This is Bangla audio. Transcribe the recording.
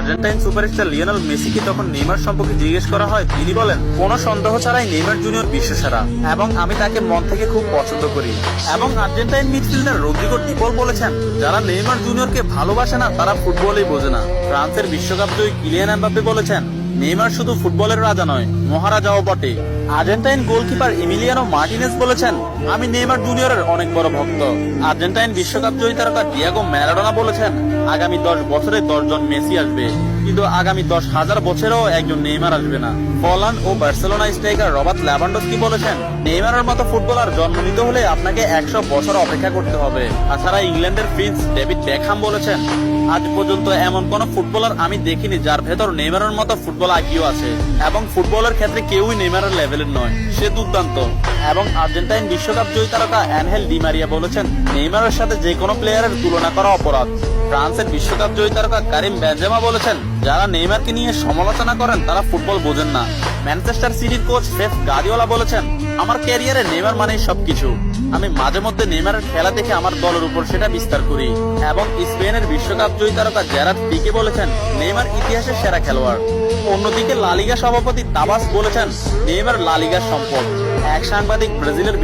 আর্জেন্টাইন সুপারস্টার লিওনেল মেসিকে তখন নেইমার সম্পর্কে জিজ্ঞেস করা হয়, তিনি বলেন, কোনো সন্দেহ ছাড়াই নেইমার জুনিয়র বিশ্বসেরা এবং আমি তাকে মন থেকে খুব পছন্দ করি। এবং আর্জেন্টাইন মিডফিল্ডার রদ্রিগো ডি পল বলেছেন, যারা নেইমার জুনিয়রকে ভালোবাসে না তারা ফুটবলই বোঝে না। ফ্রান্সের বিশ্বকাপ জয়ী কিলিয়ান এমবাপ্পে বলেছেন, নেইমার শুধু ফুটবলের রাজা নয়, মহারাজাও বটে। আর্জেন্টাইন গোলকিপার এমিলিয়ানো মার্টিনেজ বলেছেন, আমি নেইমার জুনিয়রের অনেক বড় ভক্ত। আর্জেন্টাইন বিশ্বকাপ জয়ী তারকা ডিয়েগো ম্যারাডোনা বলেছেন, আগামী 10 বছরে 10 জন মেসি আসবে, কিন্তু আগামী 10,000 বছরেও একজন নেইমার আসবে না। পোল্যান্ড ও বার্সেলোনা স্ট্রাইকার রবার্ট লেভানডস্কি বলেছেন, নেইমারের মতো ফুটবলার জন্ম নিতে হলে আপনাকে 100 বছর অপেক্ষা করতে হবে। তাছাড়া ইংল্যান্ডের প্রিন্স ডেভিড বেকহাম বলেছেন, আজ পর্যন্ত এমন কোন ফুটবলার আমি দেখিনি যার ভেতর নেইমারের মতো ফুটবল আইকিউ আছে, এবং ফুটবলের ক্ষেত্রে কেউই নেইমারের লেভেলের নয়, সে দুর্দান্ত। এবং আর্জেন্টাইন বিশ্বকাপ জয়ী তারকা অ্যানহেল ডি মারিয়া বলেছেন, নেইমারের সাথে যে কোনো প্লেয়ারের তুলনা করা অপরাধ। ফ্রান্সের বিশ্বকাপ জয়ী তারকা কারিম বেনজেমা বলেছেন, যারা নেইমারকে নিয়ে সমালোচনা করেন তারা ফুটবল বোঝেন না। ম্যানচেস্টার সিটির কোচ পেপ গার্দিওলা বলেছেন, আমার ক্যারিয়ারে নেইমার মানেই সবকিছু। আমি মাঝে মধ্যে নেইমারের খেলা দেখে আমার দলের উপর সেটা বিস্তার করি। এবং স্পেনের বিশ্বকাপ জয়ী তারকা জেরার্ড পিকে বলেছেন, নেইমার ইতিহাসের সেরা খেলোয়াড়। অন্যদিকে লা লিগা সভাপতি তাবাস বলেছেন, নেইমার লা লিগার সম্পদ। এক সাংবাদিক ব্রাজিলের